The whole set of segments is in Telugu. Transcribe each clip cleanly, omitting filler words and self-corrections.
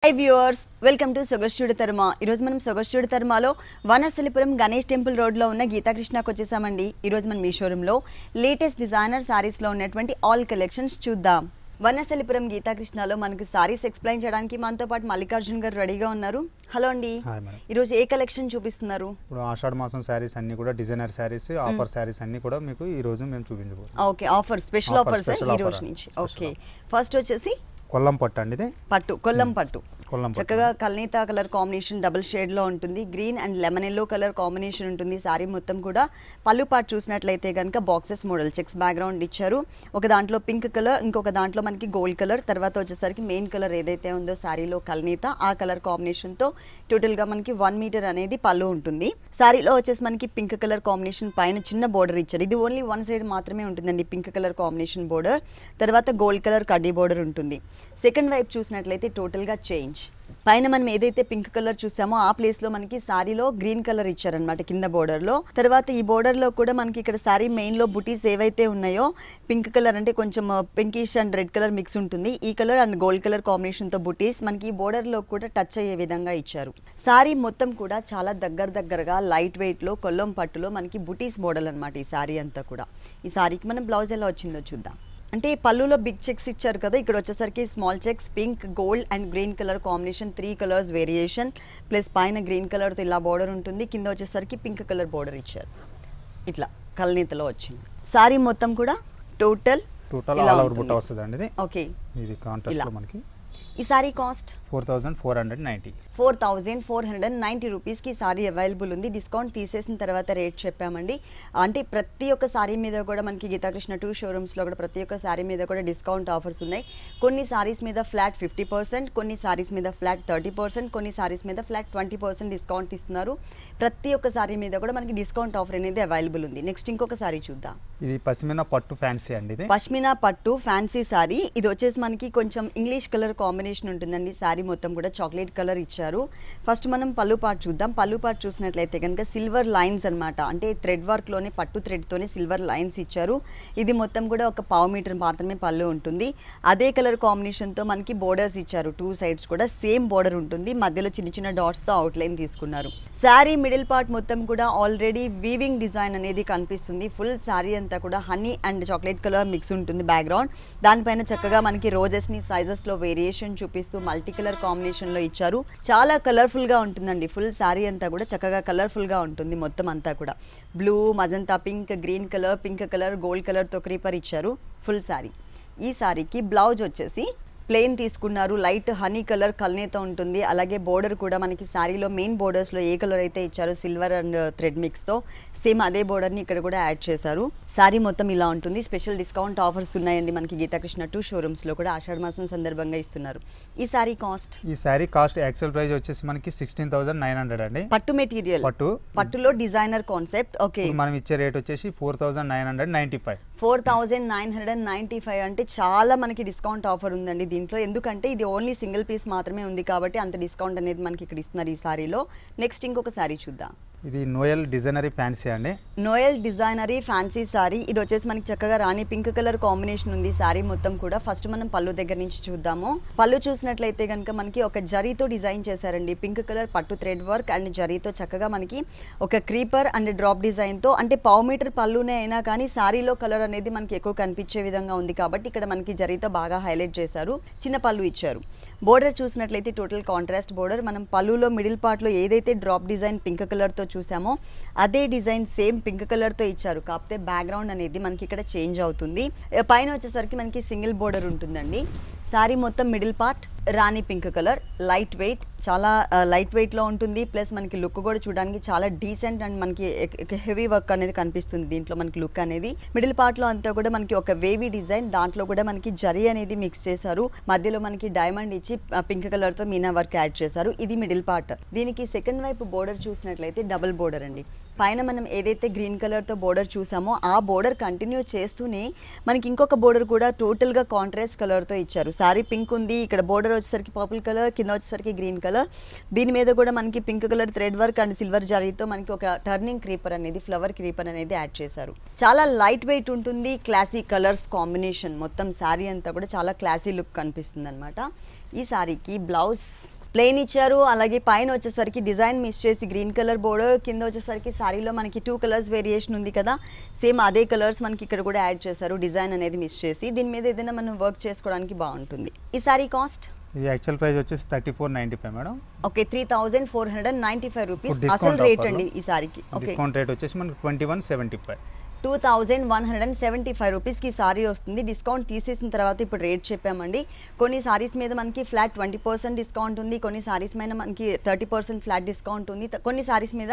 Hi viewers, welcome to Sogashchudu Tarma. ఈ రోజు మనం Sogashchudu Tarmalo Vanasthalipuram Ganesh temple road లో ఉన్న గీతా కృష్ణకి వచ్చేసామండి. ఈ రోజు మనం మీ షోరూమ్ లో లేటెస్ట్ డిజైనర్ సారీస్ లో ఉన్నటువంటి ఆల్ కలెక్షన్స్ చూద్దాం. వనస్థలిపురం గీతా కృష్ణలో మనకి సారీస్ ఎక్స్ప్లెయిన్ చేయడానికి మనతో పాటు మల్లికార్జున్ గారు రెడీగా ఉన్నారు. హలో అండి. ఈ రోజు ఏ కలెక్షన్ చూపిస్తున్నారు? ఇప్పుడు ఆషాఢ మాసం సారీస్ అన్ని కూడా డిజైనర్ సారీస్, ఆఫర్ సారీస్ అన్ని కూడా మీకు ఈ రోజు మేము చూపించబోతున్నాం. ఓకే, ఆఫర్ స్పెషల్ ఆఫర్స్ ఈ రోజు నుంచి. ఓకే, ఫస్ట్ వచ్చేసి కొల్లం పట్టు అండి. ఇది పట్టు, కొల్లం పట్టు. చక్కగా కల్నీతా కలర్ కాంబినేషన్ డబుల్ షేడ్ లో ఉంటుంది. Green and lemon yellow colour combination ఉంటుంది. సారీ మొత్తం కూడా పళ్ళు పాటు చూసినట్లయితే కనుక బాక్సెస్ మోడల్ చెక్స్ బ్యాక్గ్రౌండ్ ఇచ్చారు. ఒక దాంట్లో పింక్ కలర్, ఇంకొక దాంట్లో మనకి గోల్డ్ కలర్, తర్వాత వచ్చేసరికి మెయిన్ కలర్ ఏదైతే ఉందో సారీలో కల్నీతా ఆ కలర్ కాంబినేషన్ తో టోటల్ గా మనకి 1 మీటర్ అనేది పళ్ళు ఉంటుంది. సారీలో వచ్చేసి మనకి పింక్ కలర్ కాంబినేషన్ పైన చిన్న బోర్డర్ ఇచ్చారు. ఇది ఓన్లీ వన్ సైడ్ మాత్రమే ఉంటుందండి పింక్ కలర్ కాంబినేషన్ బోర్డర్. తర్వాత గోల్డ్ కలర్ కడ్డీ బోర్డర్ ఉంటుంది. సెకండ్ వైపు చూసినట్లయితే టోటల్ గా చేంజ్. పైన మనం ఏదైతే పింక్ కలర్ చూసామో ఆ ప్లేస్ లో మనకి సారీలో గ్రీన్ కలర్ ఇచ్చారనమాట కింద బోర్డర్ లో. తర్వాత ఈ బోర్డర్ లో కూడా మనకి ఇక్కడ సారీ మెయిన్ లో బుటీస్ ఏవైతే ఉన్నాయో పింక్ కలర్ అంటే కొంచెం pinkish and red colour mix ఉంటుంది. ఈ colour and gold colour combination తో బుటీస్ మనకి ఈ బోర్డర్ లో కూడా టచ్ అయ్యే విధంగా ఇచ్చారు. సారీ మొత్తం కూడా చాలా దగ్గరగా లైట్ వెయిట్ లో కొల్లం పట్టులో మనకి బుటీస్ మోడల్ అనమాట ఈ సారీ అంతా కూడా. ఈ సారీకి మనం బ్లౌజ్ ఎలా వచ్చిందో చూద్దాం. అంటే పళ్ళులో బిగ్ చెక్స్ ఇచ్చారు కదా, ఇక్కడ వచ్చేసరికి small checks pink, gold and green colour combination 3 colours variation plus పైన గ్రీన్ కలర్తో ఇలా బోర్డర్ ఉంటుంది. కింద వచ్చేసరికి పింక్ కలర్ బోర్డర్ ఇచ్చారు. ఇట్లా కల్నీతలో వచ్చింది. సారీ మొత్తం కూడా టోటల్ ఆల్ ఓవర్ బుట్ట వస్తుందండి ఇది. ఓకే, ఇది కాంట్రాస్ట్ లో మనకి ఈ సారీ కాస్ట్ 4490 రూపీస్ కి సారీ అవైలబుల్ ఉంది. డిస్కౌంట్ తీసేసిన తర్వాత రేట్ చెప్పామండి. అంటే ప్రతి ఒక్క సారీ మీద కూడా మనకి గీతాకృష్ణ 2 షోరూమ్స్ లో కూడా ప్రతి ఒక్క సారీ మీద కూడా డిస్కౌంట్ ఆఫర్స్ ఉన్నాయి. కొన్ని సారీస్ మీద ఫ్లాట్ 50%, కొన్ని సారీస్ మీద ఫ్లాట్ 30%, కొన్ని సారీస్ మీద ఫ్లాట్ 20% డిస్కౌంట్ ఇస్తున్నారు. ప్రతి ఒక్క సారీ మీద కూడా మనకి డిస్కౌంట్ ఆఫర్ అనేది అవైలబుల్ ఉంది. నెక్స్ట్ ఇంకొక సారీ చూద్దాం. ఇది పశ్మినా పట్టు ఫ్యాన్సీ అండి. ఇది పశ్మినా పట్టు ఫ్యాన్సీ సారీ. ఇది వచ్చేసి మనకి కొంచెం ఇంగ్లీష్ కలర్ కాంబినేషన్ ఉంటుందండి. సారీ మొత్తం కూడా చాక్లెట్ కలర్ ఇచ్చారు. ఫస్ట్ మనం పళ్ళు పాటు చూద్దాం. పళ్ళు పాటు చూసినట్లయితే కనుక సిల్వర్ లైన్స్ అనమాట, అంటే థ్రెడ్ వర్క్ లోనే పట్టు థ్రెడ్ తోనే సిల్వర్ లైన్స్ ఇచ్చారు. ఇది మొత్తం కూడా ఒక 1/2 మీటర్ మాత్రమే పళ్ళు ఉంటుంది. అదే కలర్ కాంబినేషన్ తో మనకి బోర్డర్స్ ఇచ్చారు. 2 సైడ్స్ కూడా సేమ్ బోర్డర్ ఉంటుంది. మధ్యలో చిన్న చిన్న డాట్స్ తో అవుట్ లైన్ తీసుకున్నారు. సారీ మిడిల్ పార్ట్ మొత్తం కూడా ఆల్రెడీ వీవింగ్ డిజైన్ అనేది కనిపిస్తుంది. ఫుల్ సారీ అంతా కూడా honey and chocolate colour mix ఉంటుంది బ్యాక్గ్రౌండ్. దానిపైన చక్కగా మనకి రోజెస్ ని సైజెస్ లో వేరియేషన్ చూపిస్తూ మల్టీ కలర్ కాంబినేషన్ లో ఇచ్చారు. చాలా కలర్ఫుల్ గా ఉంటుందండి. ఫుల్ సారీ అంతా కూడా చక్కగా కలర్ఫుల్ గా ఉంటుంది. మొత్తం అంతా కూడా blue, magenta pink, green colour, pink colour, gold colour తో క్రీపర్ ఇచ్చారు ఫుల్ సారీ. ఈ సారీకి బ్లౌజ్ వచ్చేసి ప్లెయిన్ తీసుకున్నారు. లైట్ హనీ కలర్ కల్నేతో ఉంటుంది. అలాగే బోర్డర్ కూడా మనకి సారీలో మెయిన్ బోర్డర్స్ లో ఏ కలర్ అయితే ఇచ్చారో సిల్వర్ అండ్ థ్రెడ్ మిక్స్ తో సేమ్ అదే బోర్డర్ ని ఇక్కడ కూడా యాడ్ చేశారు. సారీ మొత్తం ఇలా ఉంటుంది. స్పెషల్ డిస్కౌంట్ ఆఫర్స్ ఉన్నాయండి మనకి గీతాకృష్ణ 2 షోరూమ్స్ లో కూడా ఆషాఢ మాసం సందర్భంగా ఇస్తున్నారు. ఈ సారీ కాస్ట్ యాక్చువల్ ప్రైస్ వచ్చేసి మనకి 16,900 అండి. పట్టు మెటీరియల్, పట్టులో డిజైనర్ కాన్సెప్ట్. ఓకే, మనం ఇచ్చే రేట్ వచ్చేసి 4,995 అంటే చాలా మనకి డిస్కౌంట్ ఆఫర్ ఉందండి దీంట్లో. ఎందుకంటే ఇది ఓన్లీ సింగిల్ పీస్ మాత్రమే ఉంది కాబట్టి అంత డిస్కౌంట్ అనేది మనకి ఇక్కడ ఇస్తున్నారు ఈ సారీలో. నెక్స్ట్ ఇంకొక సారీ చూద్దాం. ఇది నోయల్ డిజైనరీ ఫ్యాన్సీ అండి. Noel designery fancy sari. ఇది వచ్చేసి మనకి చక్కగా రాణి పింక్ కలర్ కాంబినేషన్ ఉంది సారీ మొత్తం కూడా. ఫస్ట్ మనం పళ్ళు దగ్గర నుంచి చూద్దాము. పళ్ళు చూసినట్లయితే కనుక మనకి ఒక జరీతో డిజైన్ చేశారండి. పింక్ కలర్ పట్టు థ్రెడ్ వర్క్ అండ్ జరీతో చక్కగా మనకి ఒక క్రీపర్ అండ్ డ్రాప్ డిజైన్ తో, అంటే 1/2 మీటర్ పళ్ళునే అయినా కానీ సారీలో కలర్ అనేది మనకి ఎక్కువ కనిపించే విధంగా ఉంది కాబట్టి ఇక్కడ మనకి జరీతో బాగా హైలైట్ చేశారు. చిన్న పళ్ళు ఇచ్చారు. బోర్డర్ చూసినట్లయితే టోటల్ కాంట్రాస్ట్ బోర్డర్. మనం పళ్ళులో మిడిల్ పార్ట్ లో ఏదైతే డ్రాప్ డిజైన్ పింక్ కలర్ తో చూసామో అదే డిజైన్ సేమ్ పింక్ కలర్ తో ఇచ్చారు. కాకపోతే బ్యాక్గ్రౌండ్ అనేది మనకి ఇక్కడ చేంజ్ అవుతుంది. పైన వచ్చేసరికి మనకి సింగిల్ బోర్డర్ ఉంటుందండి. సారీ మొత్తం మిడిల్ పార్ట్ రాణి పింక్ కలర్, లైట్ వెయిట్, చాలా లైట్ వెయిట్ లో ఉంటుంది. ప్లస్ మనకి లుక్ కూడా చూడడానికి చాలా డీసెంట్ అండ్ మనకి హెవీ వర్క్ అనేది కనిపిస్తుంది దీంట్లో మనకి లుక్ అనేది. మిడిల్ పార్ట్ లో అంతా కూడా మనకి ఒక వేవీ డిజైన్, దాంట్లో కూడా మనకి జరీ అనేది మిక్స్ చేశారు. మధ్యలో మనకి డైమండ్ ఇచ్చి పింక్ కలర్ తో మీనా వర్క్ యాడ్ చేశారు. ఇది మిడిల్ పార్ట్. దీనికి సెకండ్ వైపు బోర్డర్ చూసినట్లయితే డబుల్ బోర్డర్ అండి. పైన మనం ఏదైతే గ్రీన్ కలర్ తో బోర్డర్ చూసామో ఆ బోర్డర్ కంటిన్యూ చేస్తూనే మనకి ఇంకొక బోర్డర్ కూడా టోటల్ గా కాంట్రాస్ట్ కలర్ తో ఇచ్చారు. సారీ పింక్ ఉంది, ఇక్కడ బోర్డర్ వచ్చేసరికి పర్పుల్ కలర్, కింద వచ్చేసరికి గ్రీన్ కలర్. దీని మీద కూడా మనకి pink colour thread work and silver జరీతో మనకి ఒక టర్నింగ్ క్రీపర్ అనేది, ఫ్లవర్ క్రీపర్ అనేది యాడ్ చేశారు. చాలా లైట్ వెయిట్ ఉంటుంది, క్లాసీ కలర్స్ కాంబినేషన్. మొత్తం శారీ అంతా కూడా చాలా క్లాసీ లుక్ కనిపిస్తుంది అనమాట. ఈ శారీకి బ్లౌజ్ ప్లెయిన్ ఇచ్చారు, అలాగే పైన వచ్చేసరికి డిజైన్ మిస్ చేసి గ్రీన్ కలర్ బోర్డర్, కింద వచ్చేసరికి శారీలో మనకి 2 కలర్స్ వేరియేషన్ ఉంది కదా, సేమ్ అదే కలర్స్ మనకి ఇక్కడ కూడా యాడ్ చేశారు, డిజైన్ అనేది మిస్ చేసి. దీని మీద ఏదైనా మనం వర్క్ చేసుకోవడానికి బాగుంటుంది. ఈ శారీ కాస్ట్ ఇది యాక్చువల్ ప్రైస్ వచ్చేసి 3495 మేడం. ఓకే, 3495 రూపీస్ అసలు రేట్ అండి ఈ శారీకి. డిస్కౌంట్ రేట్ వచ్చేసి మనకి 2175. 2175 రూపీస్కి సారీ వస్తుంది. డిస్కౌంట్ తీసేసిన తర్వాత ఇప్పుడు రేట్ చెప్పామండి. కొన్ని సారీస్ మీద మనకి ఫ్లాట్ 20% డిస్కౌంట్ ఉంది, కొన్ని సారీస్ మీద మనకి 30% ఫ్లాట్ డిస్కౌంట్ ఉంది, కొన్ని సారీస్ మీద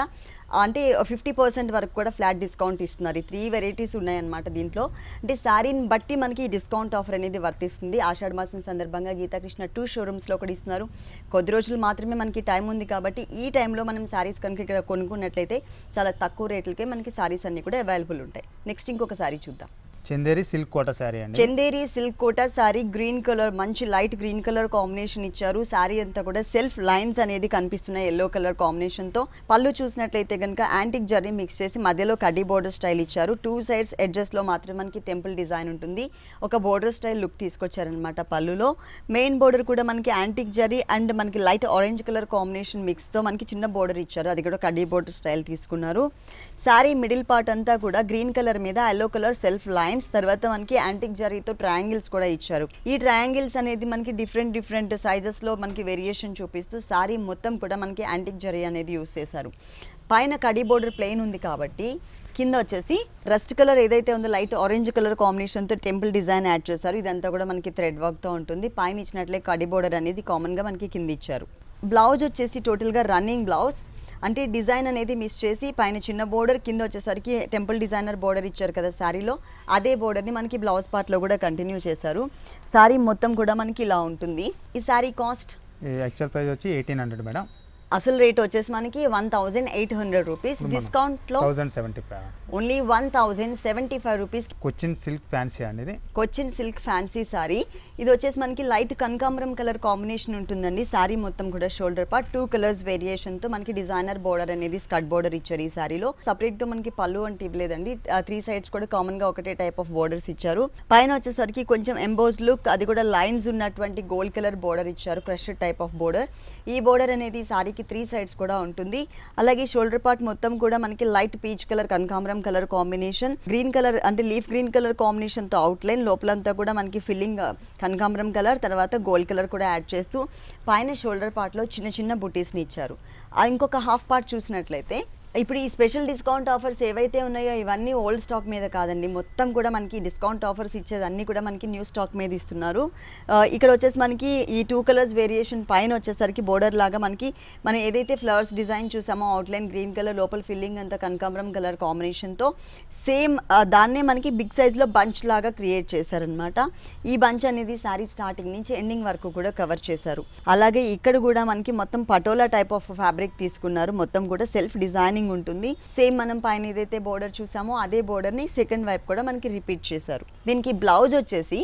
అంటే 50% వరకు కూడా ఫ్లాట్ డిస్కౌంట్ ఇస్తున్నారు. ఈ 3 వెరైటీస్ ఉన్నాయన్నమాట దీంట్లో. అంటే సారీని బట్టి మనకి ఈ డిస్కౌంట్ ఆఫర్ అనేది వర్తిస్తుంది. ఆషాఢ మాసం సందర్భంగా గీతాకృష్ణ 2 షోరూమ్స్లో కూడా ఇస్తున్నారు. కొద్ది రోజులు మాత్రమే మనకి టైం ఉంది కాబట్టి ఈ టైంలో మనం సారీస్ కనుక ఇక్కడ కొనుక్కున్నట్లయితే చాలా తక్కువ రేట్లకే మనకి సారీస్ అన్ని కూడా అవైలబుల్ ఉంటాయి. నెక్స్ట్ ఇంకొక సారీ చూద్దాం. చందేరి సిల్క్ కోటా సారీ అండి. Chanderi silk Kota sari green colour, మంచి లైట్ గ్రీన్ కలర్ కాంబినేషన్ ఇచ్చారు. సారీ అంతా కూడా సెల్ఫ్ లైన్స్ అనేది కనిపిస్తున్నాయి ఎల్లో కలర్ కాంబినేషన్ తో. పళ్ళు చూసినట్లయితే కనుక యాంటిక్ జరీ మిక్స్ చేసి మధ్యలో కడ్డీ బోర్డర్ స్టైల్ ఇచ్చారు. 2 సైడ్స్ ఎడ్జెస్ లో మాత్రం మనకి టెంపుల్ డిజైన్ ఉంటుంది. ఒక బోర్డర్ స్టైల్ లుక్ తీసుకొచ్చారనమాట పళ్ళులో. మెయిన్ బోర్డర్ కూడా మనకి యాంటిక్ జరీ అండ్ మనకి light orange colour combination mix తో మనకి చిన్న బోర్డర్ ఇచ్చారు, అది కూడా కడ్డీ బోర్డర్ స్టైల్ తీసుకున్నారు. సారీ మిడిల్ పార్ట్ అంతా కూడా గ్రీన్ కలర్ మీద ఎల్లో కలర్ సెల్ఫ్ లైన్స్, తర్వాత మనకి యాంటిక్ జరీతో ట్రయాంగిల్స్ కూడా ఇచ్చారు. ఈ ట్రయాంగిల్స్ అనేది మనకి డిఫరెంట్ సైజెస్ లో మనకి వేరియేషన్ చూపిస్తూ సారీ మొత్తం కూడా మనకి యాంటిక్ జరీ అనేది యూస్ చేశారు. పైన కడీ బోర్డర్ ప్లెయిన్ ఉంది కాబట్టి కింద వచ్చేసి రస్ట్ కలర్ ఏదైతే ఉందో లైట్ ఆరెంజ్ కలర్ కాంబినేషన్ తో టెంపుల్ డిజైన్ యాడ్ చేశారు. ఇదంతా కూడా మనకి థ్రెడ్ వర్క్ తో ఉంటుంది. పైన ఇచ్చినట్లే కడీ బోర్డర్ అనేది కామన్ గా మనకి కింద ఇచ్చారు. బ్లౌజ్ వచ్చేసి టోటల్ గా రన్నింగ్ బ్లౌజ్, అంటే డిజైన్ అనేది మిస్ చేసి పైన చిన్న బోర్డర్, కింద వచ్చేసరికి టెంపుల్ డిజైనర్ బోర్డర్ ఇచ్చారు కదా శారీలో, అదే బోర్డర్ని మనకి బ్లౌజ్ పార్ట్లో కూడా కంటిన్యూ చేశారు. శారీ మొత్తం కూడా మనకి ఇలా ఉంటుంది. ఈ శారీ కాస్ట్ యాక్చువల్ ప్రైస్ వచ్చి 1800 మేడం. అసలు రేట్ వచ్చేసి మనకి 1800 రూపీస్, డిస్కౌంట్లో 1075 only 1075 rupees. Cochin silk fancy అండి ఇది. Cochin silk fancy sari. ఇది వచ్చేసి మనకి లైట్ కనకాంబరం కలర్ కాంబినేషన్ ఉంటుందండి. సారీ మొత్తం కూడా షోల్డర్ పార్ట్ 2 కలర్స్ వేరియేషన్ తో మనకి డిజైనర్ బోర్డర్ అనేది స్కర్ట్ బోర్డర్ ఇచ్చారు. ఈ సారీలో సపరేట్ గా మనకి పళ్ళు అంటే ఇవ్వలేదండి. 3 సైడ్స్ కూడా కామన్ గా ఒకటే టైప్ ఆఫ్ బోర్డర్స్ ఇచ్చారు. పైన వచ్చేసరికి కొంచెం ఎంబోజ్ లుక్, అది కూడా లైన్స్ ఉన్నటువంటి గోల్డ్ కలర్ బోర్డర్ ఇచ్చారు, క్రష్డ్ టైప్ ఆఫ్ బోర్డర్. ఈ బోర్డర్ అనేది సారీ 3 సైడ్స్ కూడా ఉంటుంది. అలాగే షోల్డర్ పార్ట్ మొత్తం కూడా మనకి లైట్ పీచ్ కలర్ కనకాంబరం కలర్ కాంబినేషన్, గ్రీన్ కలర్ అంటే లీఫ్ గ్రీన్ కలర్ కాంబినేషన్ తో అవుట్ లైన్, లోపలంతా కూడా మనకి ఫిల్లింగ్ కనకాంబరం కలర్, తర్వాత గోల్డ్ కలర్ కూడా యాడ్ చేస్తూ పైన షోల్డర్ పార్ట్ లో చిన్న చిన్న బుటీస్ ని ఇచ్చారు. ఇంకొక హాఫ్ పార్ట్ చూసినట్లయితే ఇప్పుడు ఈ స్పెషల్ డిస్కౌంట్ ఆఫర్స్ ఏవైతే ఉన్నాయో ఇవన్నీ ఓల్డ్ స్టాక్ మీద కాదండి, మొత్తం కూడా మనకి డిస్కౌంట్ ఆఫర్స్ ఇచ్చేదన్నీ కూడా మనకి న్యూ స్టాక్ మీద ఇస్తున్నారు. ఇక్కడ వచ్చేసి మనకి ఈ 2 కలర్స్ వేరియేషన్ పైన వచ్చేసరికి బోర్డర్ లాగా మనకి మనం ఏదైతే ఫ్లవర్స్ డిజైన్ చూసామో అవుట్లైన్ గ్రీన్ కలర్, లోపల ఫిల్లింగ్ అంతా కనకాంబరం కలర్ కాంబినేషన్తో సేమ్ దాన్నే మనకి బిగ్ సైజ్లో బంచ్ లాగా క్రియేట్ చేశారనమాట. ఈ బంచ్ అనేది శారీ స్టార్టింగ్ నుంచి ఎండింగ్ వరకు కూడా కవర్ చేశారు. అలాగే ఇక్కడ కూడా మనకి మొత్తం పటోలా టైప్ ఆఫ్ ఫ్యాబ్రిక్ తీసుకున్నారు, మొత్తం కూడా సెల్ఫ్ డిజైనింగ్ ఉంటుంది. సేమ్ మనం పైన ఏదైతే బోర్డర్ చూసామో అదే బోర్డర్ ని సెకండ్ వైపు కూడా మనకి రిపీట్ చేశారు. దీనికి బ్లౌజ్ వచ్చేసి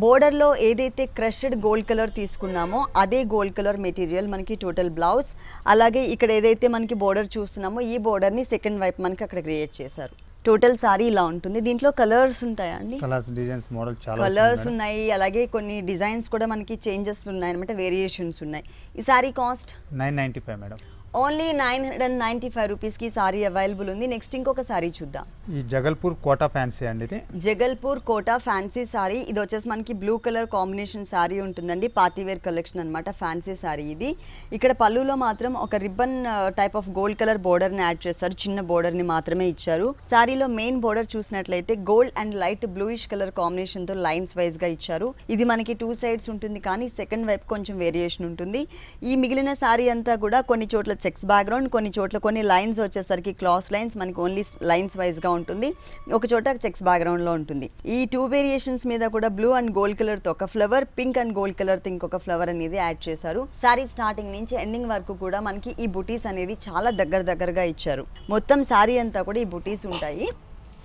బోర్డర్ లో ఏదైతే క్రష్డ్ గోల్డ్ కలర్ తీసుకున్నామో అదే గోల్డ్ కలర్ మెటీరియల్ మనకి టోటల్ బ్లౌజ్. అలాగే ఇక్కడ ఏదైతే మనకి బోర్డర్ చూస్తున్నామో ఈ బోర్డర్ ని సెకండ్ వైపు మనకి అక్కడ క్రియేట్ చేశారు. టోటల్ సారీ ఇలా ఉంటుంది. దీంట్లో కలర్స్ ఉంటాయా అండి? కలర్స్ డిజైన్స్ మోడల్ చాలా కలర్స్ ఉన్నాయి, అలాగే కొన్ని డిజైన్స్ కూడా మనకి చేంజెస్ ఉన్నాయి అనమాట, వేరియేషన్స్ ఉన్నాయి. ఈ సారీ కాస్ట్ 995 మేడం. ఓన్లీ 995 రూపీస్కి సారీ అవైలబుల్ ఉంది. నెక్స్ట్ ఇంకొక సారీ చూద్దాం. ఈ జగల్పూర్ కోటా ఫ్యాన్సీ అండి ఇది. జగల్పూర్ కోటా ఫ్యాన్సీ సారీ. ఇది వచ్చేసి మనకి బ్లూ కలర్ కాంబినేషన్ సారీ ఉంటుందండి, పార్టీ వేర్ కలెక్షన్ అనమాట, ఫ్యాన్సీ సారీ ఇది. ఇక్కడ పళ్ళులో మాత్రం ఒక ribbon type of gold colour border ని యాడ్ చేస్తారు, చిన్న బోర్డర్ ని మాత్రమే ఇచ్చారు. సారీలో మెయిన్ బోర్డర్ చూసినట్లయితే gold and light bluish colour combination తో లైన్స్ వైజ్ గా ఇచ్చారు. ఇది మనకి 2 సైడ్స్ ఉంటుంది, కానీ సెకండ్ వైపు కొంచెం వేరియేషన్ ఉంటుంది. ఈ మిగిలిన సారీ అంతా కూడా కొన్ని చోట్ల చెక్స్ బ్యాక్గ్రౌండ్, కొన్ని చోట్ల కొన్ని లైన్స్ వచ్చేసరికి క్లాస్ లైన్స్, మనకి ఓన్లీ లైన్స్ వైజ్ గా ఉంటుంది, ఒక చోట చెక్స్ బ్యాక్గ్రౌండ్ లో ఉంటుంది. ఈ 2 వేరియేషన్స్ మీద కూడా బ్లూ అండ్ గోల్డ్ కలర్ తో ఒక flower, pink and gold colour తో ఇంకొక ఫ్లవర్ అనేది యాడ్ చేశారు. సారీ స్టార్టింగ్ నుంచి ఎండింగ్ వరకు కూడా మనకి ఈ బుటీస్ అనేది చాలా దగ్గరగా ఇచ్చారు. మొత్తం సారీ అంతా కూడా ఈ బుటీస్ ఉంటాయి.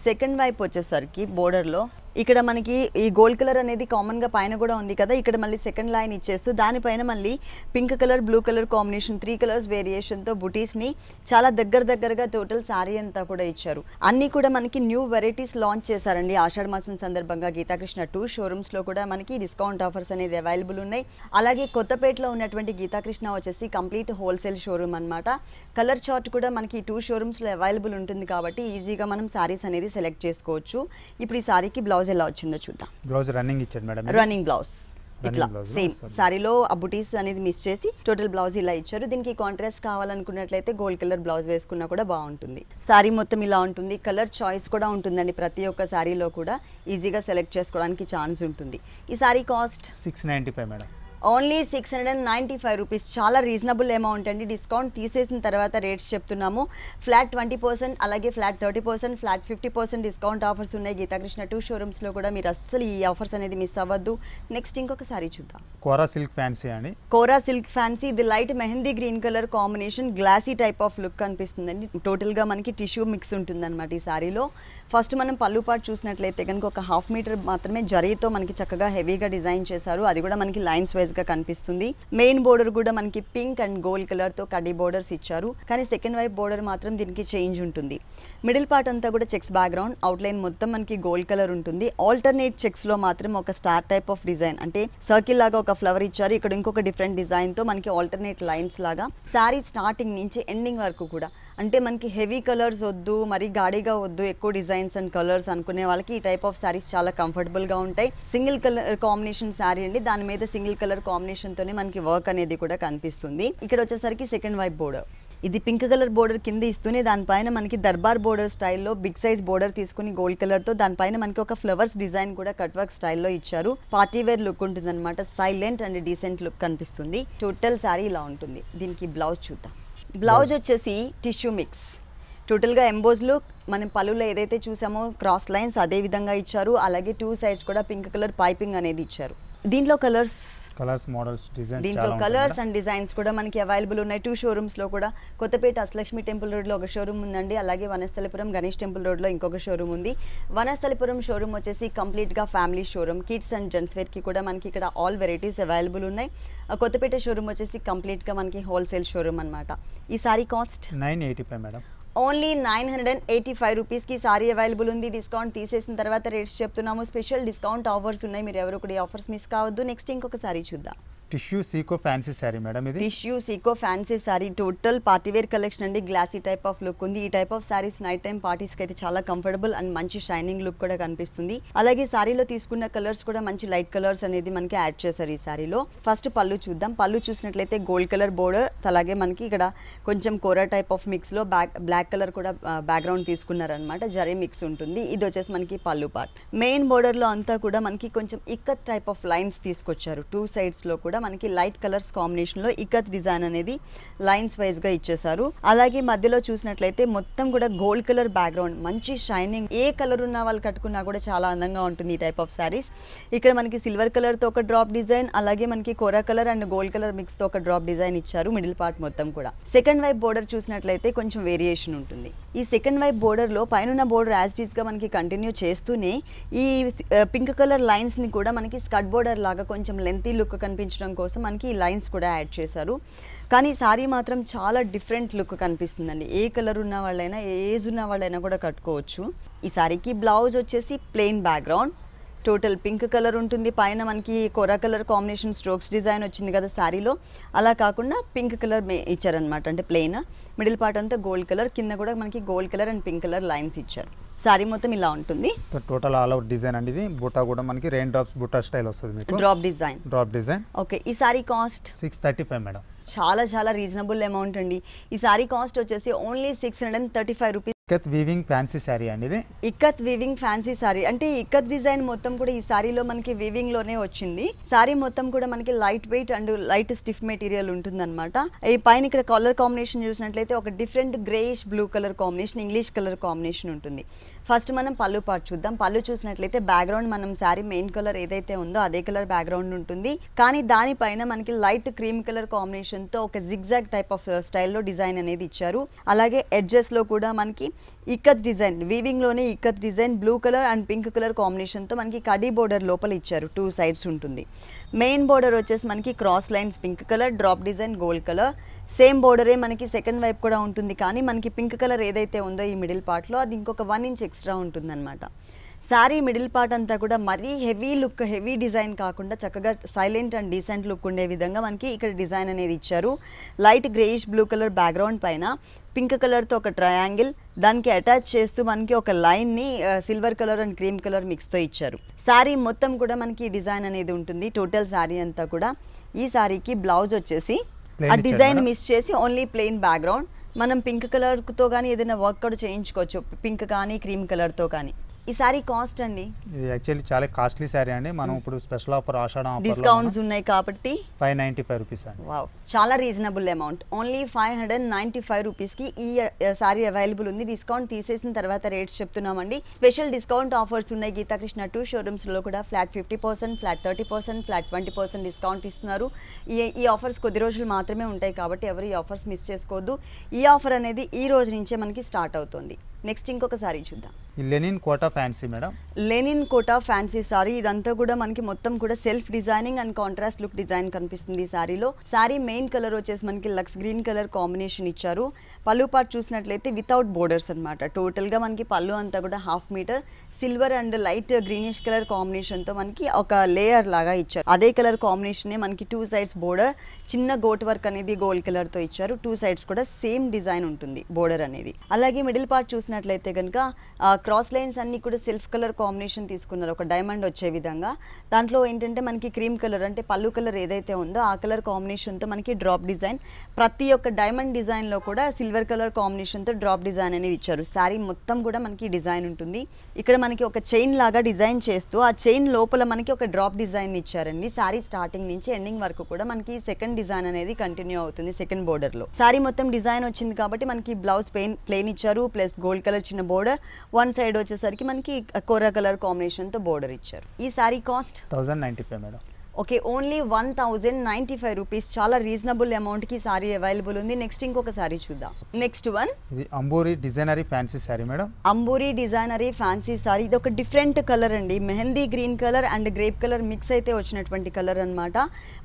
సెకండ్ వైపు వచ్చేసరికి బోర్డర్ లో ఇక్కడ మనకి ఈ గోల్డ్ కలర్ అనేది కామన్ గా పైన కూడా ఉంది కదా, ఇక్కడ మళ్ళీ సెకండ్ లైన్ ఇచ్చేస్తూ దానిపైన మళ్ళీ pink colour blue colour combination 3 colours variation తో బుటీస్ ని చాలా దగ్గరగా టోటల్ సారీ అంతా కూడా ఇచ్చారు. అన్ని కూడా మనకి న్యూ వెరైటీస్ లాంచ్ చేశారండి ఆషాఢ మాసం సందర్భంగా. గీతాకృష్ణ 2 షోరూమ్స్ లో కూడా మనకి డిస్కౌంట్ ఆఫర్స్ అనేది అవైలబుల్ ఉన్నాయి. అలాగే కొత్తపేటలో ఉన్నటువంటి గీతాకృష్ణ వచ్చేసి కంప్లీట్ హోల్సేల్ షోరూమ్ అన్నమాట. కలర్ చార్ట్ కూడా మనకి 2 షోరూమ్స్ లో అవైలబుల్ ఉంటుంది కాబట్టి ఈజీగా మనం సారీస్ అనేది సెలెక్ట్ చేసుకోవచ్చు. ఇప్పుడు ఈ సారీకి బ్లౌజ్ ఎలా వచ్చిందో చూద్దాం. బ్లౌజ్ రన్నింగ్ ఇచ్చాడు మేడం. రన్నింగ్ బ్లౌజ్ ఇట్లా సేమ్ సారీలో ఆ బుటీస్ అనేది మిస్ చేసి టోటల్ బ్లౌజ్ ఇలా ఇచ్చారు. దీనికి కాంట్రాస్ట్ కావాలనుకున్నట్లయితే గోల్డ్ కలర్ బ్లౌజ్ వేసుకున్నా కూడా బాగుంటుంది. సారీ మొత్తం ఇలా ఉంటుంది. కలర్ చాయిస్ కూడా ఉంటుందండి, ప్రతి ఒక్క సారీలో కూడా ఈజీగా సెలెక్ట్ చేసుకోవడానికి ఛాన్స్ ఉంటుంది. ఈ sari cost 695 madam. Only 695 rupees. చాలా రీజనబుల్ అమౌంట్ అండి. డిస్కౌంట్ తీసేసిన తర్వాత రేట్స్ చెప్తున్నాము. ఫ్లాట్ 20%, అలాగే ఫ్లాట్ 30%, ఫ్లాట్ 50% డిస్కౌంట్ ఆఫర్స్ ఉన్నాయి గీతాకృష్ణ 2 షోరూమ్స్లో కూడా. మీరు అస్సలు ఈ ఆఫర్స్ అనేది మిస్ అవ్వద్దు. నెక్స్ట్ ఇంకొక సారీ చూద్దాం. కోరా సిల్క్ ఫ్యాన్సీ అండి. Kora silk fancy. ఇది light mehndi green colour combination, glossy type of look కనిపిస్తుందండి. టోటల్గా మనకి టిష్యూ మిక్స్ ఉంటుందన్నమాట ఈ సారీలో. ఫస్ట్ మనం పళ్ళు పాటు చూసినట్లయితే కనుక ఒక 1/2 మీటర్ మాత్రమే జరీతో మనకి చక్కగా హెవీగా డిజైన్ చేశారు. అది కూడా మనకి లైన్స్ వైజ్ గా కనిపిస్తుంది. మెయిన్ బోర్డర్ కూడా మనకి పింక్ అండ్ గోల్డ్ కలర్ తో కడ్డీ బోర్డర్స్ ఇచ్చారు, కానీ సెకండ్ వైపు బోర్డర్ మాత్రం దీనికి చేంజ్ ఉంటుంది. మిడిల్ పార్ట్ అంతా కూడా చెక్స్ బ్యాక్గ్రౌండ్, అవుట్లైన్ మొత్తం మనకి గోల్డ్ కలర్ ఉంటుంది. ఆల్టర్నేట్ చెక్స్ లో మాత్రం ఒక స్టార్ టైప్ ఆఫ్ డిజైన్, అంటే సర్కిల్ లాగా ఒక ఫ్లవర్ ఇచ్చారు. ఇక్కడ ఇంకొక డిఫరెంట్ డిజైన్ తో మనకి ఆల్టర్నేట్ లైన్స్ లాగా సారీ స్టార్టింగ్ నుంచి ఎండింగ్ వరకు కూడా, అంటే మనకి హెవీ కలర్స్ వద్దు, మరి గాడిగా వద్దు, ఎక్కువ డిజైన్స్ అండ్ కలర్స్ అనుకునే వాళ్ళకి ఈ టైప్ ఆఫ్ సారీస్ చాలా కంఫర్టబుల్ గా ఉంటాయి. సింగిల్ కలర్ కాంబినేషన్ సారీ అండి, దాని మీద సింగిల్ కలర్ కాంబినేషన్ తోనే మనకి వర్క్ అనేది కూడా కనిపిస్తుంది. ఇక్కడ వచ్చేసరికి సెకండ్ వైపు బోర్డర్, ఇది పింక్ కలర్ బోర్డర్ కింద ఇస్తూనే దానిపైన మనకి దర్బార్ బోర్డర్ స్టైల్లో బిగ్ సైజ్ బోర్డర్ తీసుకుని గోల్డ్ కలర్ తో దానిపైన మనకి ఒక ఫ్లవర్స్ డిజైన్ కూడా కట్ వర్క్ స్టైల్లో ఇచ్చారు. పార్టీ వేర్ లుక్ ఉంటుంది అనమాట. సైలెంట్ అండ్ డీసెంట్ లుక్ కనిపిస్తుంది. టోటల్ సారీ ఇలా ఉంటుంది. దీనికి బ్లౌజ్ చూద్దాం. బ్లౌజ్ వచ్చేసి టిష్యూ మిక్స్. టోటల్గా ఎంబోజ్ లుక్, మనం పళ్ళులో ఏదైతే చూసామో క్రాస్ లైన్స్ అదే విధంగా ఇచ్చారు. అలాగే 2 సైడ్స్ కూడా పింక్ కలర్ పైపింగ్ అనేది ఇచ్చారు. దీంట్లో కలర్స్ మోడల్స్ డిజైన్స్, దీంట్లో కలర్స్ అండ్ డిజైన్స్ కూడా మనకి అవైలబుల్ ఉన్నాయి 2 షోరూమ్స్ లో కూడా. కొత్తపేట అష్టలక్ష్మి టెంపుల్ రోడ్ లో ఒక షోరూమ్ ఉందండి, అలాగే వనస్థలిపురం గణేష్ టెంపుల్ రోడ్ లో ఇంకొక షోరూమ్ ఉంది. వనస్థలిపురం షోరూమ్ వచ్చేసి కంప్లీట్ గా family showroom, kids and gents wear కి కూడా మనకి ఇక్కడ ఆల్ వెరైటీస్ అవైలబుల్ ఉన్నాయి. కొత్తపేట షోరూమ్ వచ్చేసి కంప్లీట్ గా మనకి హోల్సేల్ షోరూమ్ అన్నమాట. ఈ సారీ కాస్ట్ 985 మేడం. ఓన్లీ 985 రూపీస్కి సారీ అవైలబుల్ ఉంది. డిస్కౌంట్ తీసేసిన తర్వాత రేట్స్ చెప్తున్నాము. స్పెషల్ డిస్కౌంట్ ఆఫర్స్ ఉన్నాయి, మీరు ఎవరు కూడా ఈ ఆఫర్స్ మిస్ కావద్దు. నెక్స్ట్ ఇంకొక సారీ చూద్దాం. టిష్యూ సీకో ఫ్యాన్సీ సారీ మేడం. ఇది టిష్యూ సీకో fancy sari, total party wear collection అండి. గ్లాసీ టైప్ ఆఫ్ లుక్ ఉంది. ఈ type of saris night time parties కి అయితే చాలా కంఫర్టబుల్ అండ్ మంచి షైనింగ్ లుక్ కూడా కనిపిస్తుంది. అలాగే సారీలో తీసుకున్న కలర్స్ కూడా మంచి లైట్ కలర్స్ అనేది మనకి యాడ్ చేశారు ఈ సారీలో. ఫస్ట్ పళ్ళు చూద్దాం. పళ్ళు చూసినట్లయితే గోల్డ్ కలర్ బోర్డర్, అలాగే మనకి ఇక్కడ కొంచెం కోరా టైప్ ఆఫ్ మిక్స్ లో బ్లాక్ కలర్ కూడా బ్యాక్గ్రౌండ్ తీసుకున్నారనమాట. జరీ మిక్స్ ఉంటుంది. ఇది వచ్చేసి మనకి పళ్ళు పార్ట్. మెయిన్ బోర్డర్ లో అంతా కూడా మనకి కొంచెం ఇక్కత్ టైప్ ఆఫ్ లైన్స్ తీసుకొచ్చారు. 2 సైడ్స్ లో కూడా మనకి లైట్ కలర్స్ కాంబినేషన్ లో ఇక్కత్ డిజైన్ అనేది లైన్స్ వైజ్ గా ఇచ్చేసారు. అలాగే మధ్యలో చూసినట్లయితే మొత్తం కూడా గోల్డ్ కలర్ బ్యాక్గ్రౌండ్, మంచి షైనింగ్, ఏ కలర్ ఉన్న వాళ్ళు కట్టుకున్నా కూడా చాలా అందంగా ఉంటుంది ఈ టైప్ ఆఫ్ సారీస్. ఇక్కడ మనకి సిల్వర్ కలర్ తో ఒక డ్రాప్ డిజైన్, అలాగే మనకి కోరా colour and gold colour mix తో ఒక డ్రాప్ డిజైన్ ఇచ్చారు మిడిల్ పార్ట్ మొత్తం కూడా. సెకండ్ వైపు బోర్డర్ చూసినట్లయితే కొంచెం వేరియేషన్ ఉంటుంది. ఈ సెకండ్ వైపు బోర్డర్ లో పైన బోర్డర్ యాజ్ ఇట్ ఈస్ గా మనకి కంటిన్యూ చేస్తూనే ఈ పింక్ కలర్ లైన్స్ ని కూడా మనకి స్కర్ట్ బోర్డర్ లాగా కొంచెం లెంతీ లుక్ కనిపించడం కోసం మనకి ఈ లైన్స్ కూడా యాడ్ చేశారు. కానీ సారీ మాత్రం చాలా డిఫరెంట్ లుక్ కనిపిస్తుందండి. ఏ కలర్ ఉన్న వాళ్ళైనా, ఏ ఏజ్ ఉన్న వాళ్ళైనా కూడా కట్టుకోవచ్చు. ఈ సారీకి బ్లౌజ్ వచ్చేసి plain background, total pink colour ఉంటుంది. పైన మనకి కోరా కలర్ కాంబినేషన్ స్ట్రోక్స్ డిజైన్ వచ్చింది కదా సారీలో, అలా కాకుండా పింక్ కలర్ ఇచ్చారనమాట. అంటే ప్లెయిన్, మిడిల్ పార్ట్ అంతా గోల్డ్ కలర్, కింద కూడా మనకి gold colour and pink colour lines ఇచ్చారు. సారీ మొత్తం ఇలా ఉంటుంది. టోటల్ ఆల్ అవుట్ డిజైన్ అండి. ఇది బుట్ట కూడా మనకి రెయిన్ డ్రాప్స్ బుట్ట స్టైల్ వస్తుంది మీకు. Drop design. ఓకే, ఈ సారీ కాస్ట్ 635 మేడం. చాలా రీజనబుల్ అమౌంట్ అండి. ఈ సారీ కాస్ట్ వచ్చేసి only 635 rupees. Ikat weaving fancy sari అండి. ఇది ఇక్కత్ వీవింగ్ ఫ్యాన్సీ సారీ, అంటే ఇక్కత్ డిజైన్ మొత్తం కూడా ఈ సారీలో మనకి వీవింగ్ లోనే వచ్చింది. సారీ మొత్తం కూడా మనకి light weight and light stiff material ఉంటుందన్నమాట. ఈ పైన ఇక్కడ కలర్ కాంబినేషన్ చూసినట్లయితే ఒక different greyish blue colour combination, English colour combination ఉంటుంది. ఫస్ట్ మనం పళ్ళు పార్ట్ చూద్దాం. పళ్ళు చూసినట్లయితే బ్యాక్గ్రౌండ్ మనం సారీ మెయిన్ కలర్ ఏదైతే ఉందో అదే కలర్ బ్యాక్గ్రౌండ్ ఉంటుంది, కానీ దానిపైన మనకి లైట్ క్రీమ్ కలర్ కాంబినేషన్ తో ఒక జిగ్జాగ్ టైప్ ఆఫ్ స్టైల్లో డిజైన్ అనేది ఇచ్చారు. అలాగే ఎడ్జెస్ లో కూడా మనకి ఇక్కత్ డిజైన్, వీవింగ్లోనే ikat design blue colour and pink colour కాంబినేషన్తో మనకి కడీ బోర్డర్ లోపల ఇచ్చారు, 2 సైడ్స్ ఉంటుంది. మెయిన్ బోర్డర్ వచ్చేసి మనకి cross lines pink colour, drop design gold colour. Same బోర్డరే మనకి సెకండ్ వైపు కూడా ఉంటుంది, కానీ మనకి పింక్ కలర్ ఏదైతే ఉందో ఈ మిడిల్ పార్ట్లో అది ఇంకొక 1 ఇంచ్ ఎక్స్ట్రా ఉంటుందన్నమాట. శారీ మిడిల్ పార్ట్ అంతా కూడా మరీ హెవీ లుక్, హెవీ డిజైన్ కాకుండా చక్కగా సైలెంట్ అండ్ డీసెంట్ లుక్ ఉండే విధంగా మనకి ఇక్కడ డిజైన్ అనేది ఇచ్చారు. Light greyish blue colour background పైన పింక్ కలర్తో ఒక ట్రయాంగిల్, దానికి అటాచ్ చేస్తూ మనకి ఒక లైన్ని silver colour and cream colour మిక్స్తో ఇచ్చారు. శారీ మొత్తం కూడా మనకి డిజైన్ అనేది ఉంటుంది, టోటల్ శారీ అంతా కూడా. ఈ శారీకి బ్లౌజ్ వచ్చేసి ఆ డిజైన్ మిస్ చేసి ఓన్లీ ప్లెయిన్ బ్యాక్గ్రౌండ్. మనం పింక్ కలర్తో కానీ ఏదైనా వర్క్ కూడా చేయించుకోవచ్చు, పింక్ కానీ క్రీమ్ కలర్తో కానీ. ఈ సారీ కాస్ట్ అండి, ఇది యాక్చువల్లీ చాలా కాస్ట్లీ సారీ అండి. మనం ఇప్పుడు స్పెషల్ ఆఫర్ ఆషాఢం ఆఫర్ డిస్కౌంట్స్ ఉన్నాయి కాబట్టి 595 రూపీస్ అండి. వావ్, చాలా రీజనబుల్ అమౌంట్. ఓన్లీ 595 రూపీస్కి ఈ సారీ అవైలబుల్ ఉంది. డిస్కౌంట్ తీసేసిన తర్వాత రేట్స్ చెప్తున్నామండి. స్పెషల్ డిస్కౌంట్ ఆఫర్స్ ఉన్నాయి. గీతాకృష్ణ 2 షోరూమ్స్లో కూడా ఫ్లాట్ 50%, ఫ్లాట్ 30%, ఫ్లాట్ 20% డిస్కౌంట్ ఇస్తున్నారు. ఈ ఆఫర్స్ కొద్ది రోజులు మాత్రమే ఉంటాయి కాబట్టి ఎవరు ఈ ఆఫర్స్ మిస్ చేసుకోవద్దు. ఈ ఆఫర్ అనేది ఈ రోజు నుంచే మనకి స్టార్ట్ అవుతుంది. నెక్స్ట్ ఇంకొక సారీ చూద్దాం. Linen Kota fancy madam, linen Kota fancy sari. ఇదంతా కూడా మనకి మొత్తం కూడా self designing and contrast look design కనిపిస్తుంది ఈ సారీలో. సారీ మెయిన్ కలర్ వచ్చేసి మనకి లక్స్ గ్రీన్ కలర్ కాంబినేషన్ ఇచ్చారు. పళ్ళు పార్ట్ చూసినట్లయితే వితౌట్ బోర్డర్స్ అనమాట. టోటల్గా మనకి పళ్ళు అంతా కూడా 1/2 metre silver and light greenish colour కాంబినేషన్తో మనకి ఒక లేయర్ లాగా ఇచ్చారు. అదే కలర్ కాంబినేషనే మనకి 2 సైడ్స్ బోర్డర్, చిన్న గోట్ వర్క్ అనేది గోల్డ్ కలర్తో ఇచ్చారు. 2 సైడ్స్ కూడా సేమ్ డిజైన్ ఉంటుంది బోర్డర్ అనేది. అలాగే మిడిల్ పార్ట్ చూసినట్లయితే కనుక క్రాస్ లైన్స్ అన్ని కూడా సెల్ఫ్ కలర్ కాంబినేషన్ తీసుకున్నారు, ఒక డైమండ్ వచ్చే విధంగా. దాంట్లో ఏంటంటే మనకి క్రీమ్ కలర్ అంటే పళ్ళు కలర్ ఏదైతే ఉందో ఆ కలర్ కాంబినేషన్తో మనకి డ్రాప్ డిజైన్, ప్రతి ఒక్క డైమండ్ డిజైన్లో కూడా సిల్వర్ కలర్ కాంబినేషన్తో డ్రాప్ డిజైన్ అనేది ఇచ్చారు. శారీ మొత్తం కూడా మనకి డిజైన్ ఉంటుంది. ఇక్కడ మనకి ఒక చైన్ లాగా డిజైన్ చేస్తూ ఆ చైన్ లోపల మనకి ఒక డ్రాప్ డిజైన్ ఇచ్చారండి. శారీ స్టార్టింగ్ నుంచి ఎండింగ్ వరకు కూడా మనకి సెకండ్ డిజైన్ అనేది కంటిన్యూ అవుతుంది సెకండ్ బోర్డర్ లో. శారీ మొత్తం డిజైన్ వచ్చింది కాబట్టి మనకి బ్లౌజ్ ప్లెయిన్ ఇచ్చారు, ప్లస్ గోల్డ్ కలర్ చిన్న బోర్డర్, 1 సైడ్ వచ్చేసరికి మనకి కోరా కలర్ కాంబినేషన్ తో బోర్డర్ ఇచ్చారు. ఈ sari cost 1095 madam. Okay, only 1095 rupees. చాలా రీజనబుల్ అమౌంట్ కి సారీ అవైలబుల్ ఉంది. నెక్స్ట్ ఇంకొక సారీ చూద్దాం. నెక్స్ట్ వన్, ఇది అంబూరి డిజైనరీ ఫ్యాన్సీ సారీ మేడం. అంబూరి డిజైనరీ ఫ్యాన్సీ సారీ. ఇది ఒక డిఫరెంట్ కలర్ అండి, mehndi green colour and grape colour mix అయితే వచ్చినటువంటి కలర్ అన్నమాట.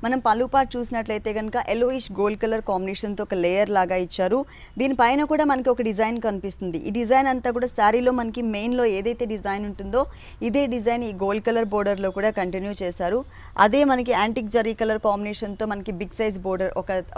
మనం పళ్ళు పార్ట్ చూసినట్లయితే కనుక ఎల్లోయిష్ గోల్డ్ కలర్ కాంబినేషన్ తో ఒక లేయర్ లాగా ఇచ్చారు. దీనిపైన కూడా మనకి ఒక డిజైన్ కనిపిస్తుంది. ఈ డిజైన్ అంతా కూడా శారీలో మనకి మెయిన్ లో ఏదైతే డిజైన్ ఉంటుందో ఇదే డిజైన్ ఈ గోల్డ్ కలర్ బోర్డర్ లో కూడా కంటిన్యూ చేశారు. అదే మనకి యాంటిక్ జరీ కలర్ కాంబినేషన్ తో మనకి బిగ్ సైజ్ బోర్డర్,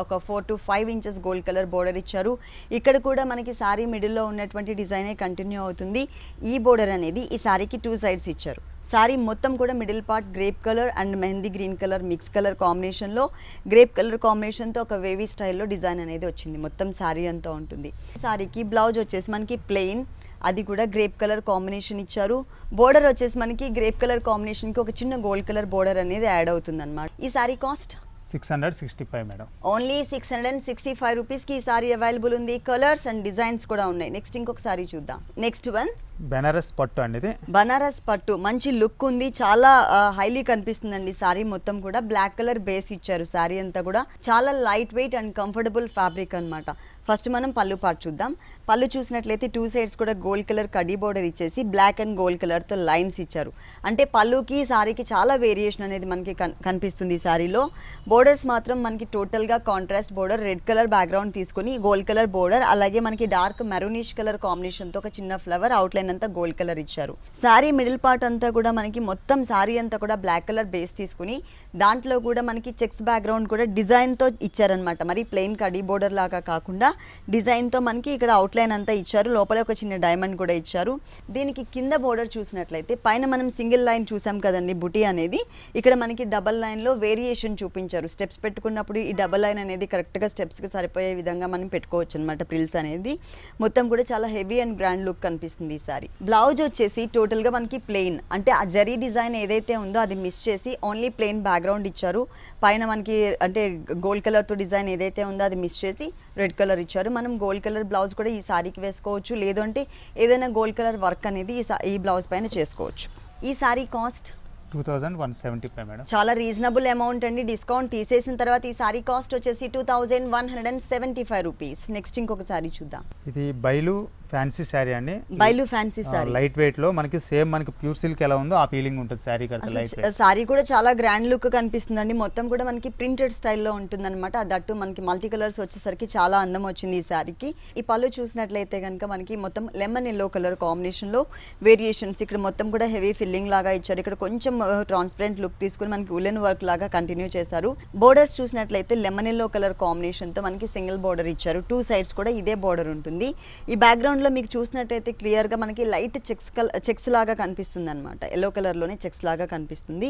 ఒక 4 to 5 inches gold colour border ఇచ్చారు. ఇక్కడ కూడా మనకి సారీ మిడిల్ లో ఉన్నటువంటి డిజైనే కంటిన్యూ అవుతుంది. ఈ బోర్డర్ అనేది ఈ సారీకి 2 సైడ్స్ ఇచ్చారు. సారీ మొత్తం కూడా middle part grape colour and mehndi green colour mix colour combination లో, గ్రేప్ కలర్ కాంబినేషన్ తో ఒక వేవీ స్టైల్లో డిజైన్ అనేది వచ్చింది. మొత్తం సారీ అంతా ఉంటుంది. సారీకి బ్లౌజ్ వచ్చేసి మనకి ప్లెయిన్, అది కూడా గ్రేప్ కలర్ కాంబినేషన్ ఇచ్చారు. బోర్డర్ వచ్చేసి మనకి గ్రేప్ కలర్ కాంబినేషన్ కి ఒక చిన్న గోల్డ్ కలర్ బోర్డర్ అనేది యాడ్ అవుతుంది అన్నమాట. ఈ sari cost 665 madam. Only 665 rupees కి ఈ సారీ అవైలబుల్ ఉంది. కలర్స్ అండ్ డిజైన్స్ కూడా ఉన్నాయి. నెక్స్ట్ ఇంకొక సారీ చూద్దాం. నెక్స్ట్ వన్, బనారస్ పట్టు అండి. ఇది బనారస్ పట్టు, మంచి లుక్ ఉంది, చాలా హైలీ కనిపిస్తుందండి. సారీ మొత్తం కూడా బ్లాక్ కలర్ బేస్ ఇచ్చారు. సారీ అంతా కూడా చాలా light weight and comfortable fabric అన్నమాట. ఫస్ట్ మనం పళ్ళు పార్ట్ చూద్దాం. పళ్ళు చూసినట్లయితే 2 సైడ్స్ కూడా గోల్డ్ కలర్ కడీ బోర్డర్ ఇచ్చేసి బ్లాక్ అండ్ గోల్డ్ కలర్ తో లైన్స్ ఇచ్చారు. అంటే పళ్ళుకి సారీకి చాలా వేరియేషన్ అనేది మనకి కనిపిస్తుంది. ఈ సారీలో బోర్డర్స్ మాత్రం మనకి టోటల్ గా contrast border, red colour background తీసుకుని గోల్డ్ కలర్ బోర్డర్, అలాగే మనకి డార్క్ మెరూనిష్ కలర్ కాంబినేషన్ తో ఒక చిన్న ఫ్లవర్ అవుట్లైన్ అంతా గోల్డ్ కలర్ ఇచ్చారు. సారీ మిడిల్ పార్ట్ అంతా కూడా మనకి మొత్తం సారీ అంతా కూడా బ్లాక్ కలర్ బేస్ తీసుకుని దాంట్లో కూడా మనకి చెక్స్ బ్యాక్గ్రౌండ్ కూడా డిజైన్ తో ఇచ్చారనమాట. మరి ప్లెయిన్ కడీ బోర్డర్ లాగా కాకుండా డిజైన్ తో మనకి ఇక్కడ అవుట్లైన్ అంతా ఇచ్చారు. లోపల ఒక చిన్న డైమండ్ కూడా ఇచ్చారు. దీనికి కింద బోర్డర్ చూసినట్లయితే పైన మనం సింగిల్ లైన్ చూసాం కదండి బుటీ అనేది, ఇక్కడ మనకి డబల్ లైన్ లో వేరియేషన్ చూపించారు. స్టెప్స్ పెట్టుకున్నప్పుడు ఈ డబల్ లైన్ అనేది కరెక్ట్ గా స్టెప్స్ కి సరిపోయే విధంగా మనం పెట్టుకోవచ్చు అనమాట. ప్రిల్స్ అనేది మొత్తం కూడా చాలా హెవీ అండ్ గ్రాండ్ లుక్ కనిపిస్తుంది ఈ సారీ. బ్లౌజ్ వచ్చేసి టోటల్ గా మనకి ప్లెయిన్, అంటే ఆ జరీ డిజైన్ ఏదైతే ఉందో అది మిస్ చేసి ఓన్లీ ప్లెయిన్ బ్యాక్గ్రౌండ్ ఇచ్చారు. పైన మనకి అంటే గోల్డ్ కలర్ తో డిజైన్ ఏదైతే ఉందో అది మిస్ చేసి రెడ్ కలర్ ఇచ్చారు. మనం గోల్డ్ కలర్ బ్లౌజ్ కూడా ఈ సారీకి వేసుకోవచ్చు, లేదంటే ఏదైనా గోల్డ్ కలర్ వర్క్ అనేది ఈ బ్లౌజ్ పైన చేసుకోవచ్చు. ఈ సారీ కాస్ట్ 2175 మేడం. చాలా రీజనబుల్ అమౌంట్ అండి. డిస్కౌంట్ తీసేసిన తర్వాత ఈ సారీ కాస్ట్ వచ్చేసి 2175 రూపీస్. నెక్స్ట్ ఇంకొక సారీ చూద్దాం. ఇది బైలు ఫ్యాన్సీ శారీ అండి, బైలు ఫ్యాన్సీ సారీ, లైట్ వెయిట్ లో మనకి సేమ్ మనకి ప్యూర్ సిల్క్ ఎలా ఉందో ఆ ఫీలింగ్ ఉంటుంది శారీ కడితే. లైట్ వెయిట్ సారీ కూడా చాలా గ్రాండ్ లుక్ కనిపిస్తుందండి. మొత్తం కూడా మనకి ప్రింటెడ్ స్టైల్లో ఉంటుంది అనమాట. దట్టు మనకి మల్టీ కలర్స్ వచ్చేసరికి చాలా అందం వచ్చింది ఈ శారీకి. ఈ పళ్ళు చూసినట్లయితే కనుక మనకి మొత్తం లెమన్ ఎల్లో కలర్ కాంబినేషన్ లో వేరియేషన్స్, ఇక్కడ మొత్తం కూడా హెవీ ఫిల్లింగ్ లాగా ఇచ్చారు. ఇక్కడ కొంచెం ట్రాన్స్పరెంట్ లుక్ తీసుకుని మనకి ఉలెన్ వర్క్ లాగా కంటిన్యూ చేశారు. బోర్డర్స్ చూసినట్లయితే లెమన్ ఎల్లో కలర్ కాంబినేషన్ తో మనకి సింగిల్ బోర్డర్ ఇచ్చారు. 2 సైడ్స్ కూడా ఇదే బోర్డర్ ఉంటుంది. ఈ బ్యాక్గ్రౌండ్ లో మీకు చూసినట్టయితే క్లియర్ గా మనకి లైట్ చెక్స్ లాగా కనిపిస్తుంది అనమాట. ఎల్లో కలర్ లోనే చెక్స్ లాగా కనిపిస్తుంది.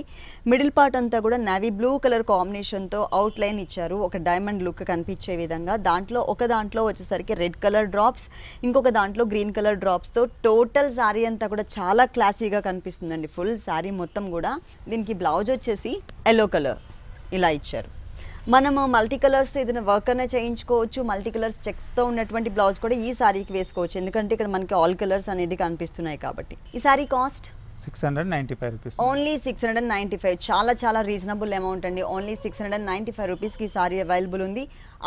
మిడిల్ పార్ట్ అంతా కూడా నావీ బ్లూ కలర్ కాంబినేషన్ తో అవుట్ లైన్ ఇచ్చారు, ఒక డైమండ్ లుక్ కనిపించే విధంగా. ఒక దాంట్లో వచ్చేసరికి రెడ్ కలర్ డ్రాప్స్, ఇంకొక దాంట్లో గ్రీన్ కలర్ డ్రాప్స్ తో టోటల్ శారీ అంతా కూడా చాలా క్లాసీగా కనిపిస్తుందండి. ఫుల్ శారీ మొత్తం కూడా. దీనికి బ్లౌజ్ వచ్చేసి ఎల్లో కలర్ ఇలా ఇచ్చారు. మనము మల్టీ కలర్స్ ఏదైనా వర్క్ అనే చేయించుకోవచ్చు. మల్టీ కలర్స్ చెక్స్తో ఉన్నటువంటి బ్లౌజ్ కూడా ఈ శారీకి వేసుకోవచ్చు, ఎందుకంటే ఇక్కడ మనకి ఆల్ కలర్స్ అనేది కనిపిస్తున్నాయి కాబట్టి. ఈ శారీ కాస్ట్ 695 రూపీస్, ఓన్లీ 695. చాలా చాలా రీజనబుల్ అమౌంట్ అండి. ఓన్లీ 695 రూపీస్కి సారీ అవైలబుల్ ఉంది.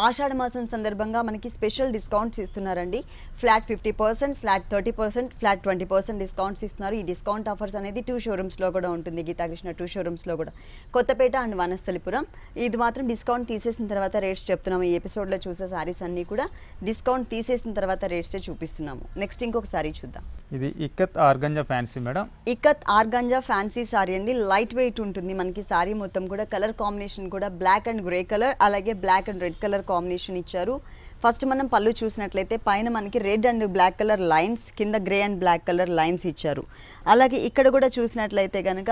ఆషాఢ మాసం సందర్భంగా మనకి స్పెషల్ డిస్కౌంట్స్ ఇస్తున్నారండి. ఫ్లాట్ 50%, ఫ్లాట్ 30%, ఫ్లాట్ 20% డిస్కౌంట్స్ ఇస్తున్నారు. ఈ డిస్కౌంట్ ఆఫర్స్ అనేది 2 షోరూమ్స్లో కూడా ఉంటుంది. గీతాకృష్ణ 2 షోరూమ్స్లో కూడా, కొత్తపేట అండ్ వనస్థలిపురం. ఇది మాత్రం డిస్కౌంట్ తీసేసిన తర్వాత రేట్స్ చెప్తున్నాము. ఈ ఎపిసోడ్లో చూసే సారీస్ అన్నీ కూడా డిస్కౌంట్ తీసేసిన తర్వాత రేట్సే చూపిస్తున్నాము. నెక్స్ట్ ఇంకొక సారీ చూద్దాం. ఇది ikat organza fancy madam. Ikat organza fancy sari అండి. లైట్ వెయిట్ ఉంటుంది మనకి సారీ మొత్తం కూడా. కలర్ కాంబినేషన్ కూడా బ్లాక్ అండ్ గ్రే కలర్, అలాగే black and red colour combination ఇచ్చారు. ఫస్ట్ మనం పళ్ళు చూసినట్లయితే పైన మనకి red and black colour lines, కింద grey and black colour lines ఇచ్చారు. అలాగే ఇక్కడ కూడా చూసినట్లయితే కనుక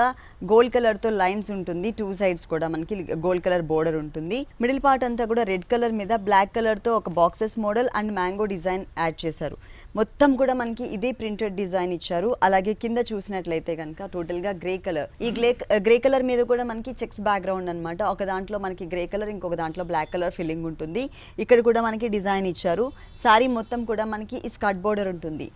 గోల్డ్ కలర్తో లైన్స్ ఉంటుంది. 2 సైడ్స్ కూడా మనకి గోల్డ్ కలర్ బోర్డర్ ఉంటుంది. మిడిల్ పార్ట్ అంతా కూడా రెడ్ కలర్ మీద బ్లాక్ కలర్తో ఒక boxes model and mango design add చేశారు. మొత్తం కూడా మనకి ఇదే ప్రింటెడ్ డిజైన్ ఇచ్చారు. అలాగే కింద చూసినట్లయితే కనుక టోటల్గా గ్రే కలర్. ఈ గ్రే కలర్ మీద కూడా మనకి చెక్స్ బ్యాక్గ్రౌండ్ అనమాట. ఒక దాంట్లో మనకి గ్రే కలర్, ఇంకొక దాంట్లో బ్లాక్ కలర్ ఫిల్లింగ్ ఉంటుంది. ఇక్కడ కూడా మనకి డిజైన్ ఇచ్చారు. సారీ మొత్తం కూడా మనకి ఈ స్కర్ట్ బోర్డర్ ఉంటుంది.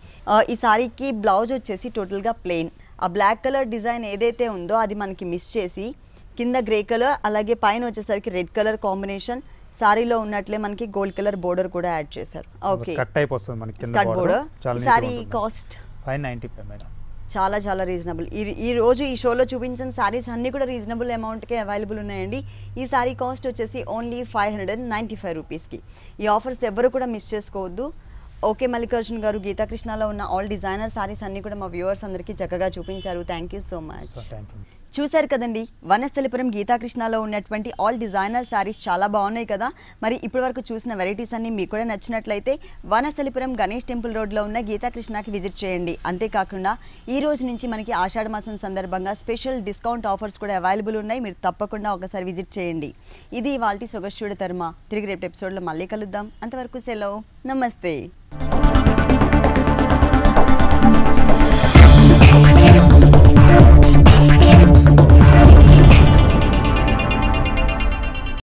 ఈ సారీకి బ్లౌజ్ వచ్చేసి టోటల్గా ప్లెయిన్. ఆ బ్లాక్ కలర్ డిజైన్ ఏదైతే ఉందో అది మనకి మిస్ చేసి కింద గ్రే కలర్, అలాగే పైన వచ్చేసరికి రెడ్ కలర్ కాంబినేషన్. సారీలో ఉన్నట్లే మనకి గోల్డ్ కలర్ బోర్డర్ కూడా యాడ్ చేశారు. ఓకే, కట్ టైప్ వస్తుంది మనకి కింద స్కర్ట్ బోర్డర్. చాలా సారీ కాస్ట్ 595 మేడం. చాలా చాలా రీజనబుల్. ఈ రోజు ఈ షోలో చూపించిన సారీస్ అన్నీ కూడా రీజనబుల్ అమౌంట్కే అవైలబుల్ ఉన్నాయండి. ఈ సారీ కాస్ట్ వచ్చేసి ఓన్లీ 595 రూపీస్కి. ఈ ఆఫర్స్ ఎవరు కూడా మిస్ చేసుకోవద్దు. ఓకే మల్లికార్జున్ గారు, గీతాకృష్ణలో ఉన్న ఆల్ డిజైనర్ సారీస్ అన్నీ కూడా మా వ్యూవర్స్ అందరికీ చక్కగా చూపించారు. Thank you so much. చూశారు కదండి, వనస్థలిపురం గీతాకృష్ణలో ఉన్నటువంటి ఆల్ డిజైనర్ శారీస్ చాలా బాగున్నాయి కదా. మరి ఇప్పటి వరకు చూసిన వెరైటీస్ అన్ని మీకు కూడా నచ్చినట్లయితే వనస్థలిపురం గణేష్ టెంపుల్ రోడ్లో ఉన్న గీతాకృష్ణకి విజిట్ చేయండి. అంతేకాకుండా ఈ రోజు నుంచి మనకి ఆషాఢ మాసం సందర్భంగా స్పెషల్ డిస్కౌంట్ ఆఫర్స్ కూడా అవైలబుల్ ఉన్నాయి. మీరు తప్పకుండా ఒకసారి విజిట్ చేయండి. ఇది ఇవాల్టి సొగస్చూడ తర్మ. తిరిగి రేపు ఎపిసోడ్లో మళ్ళీ కలుద్దాం. అంతవరకు సెలవు, నమస్తే.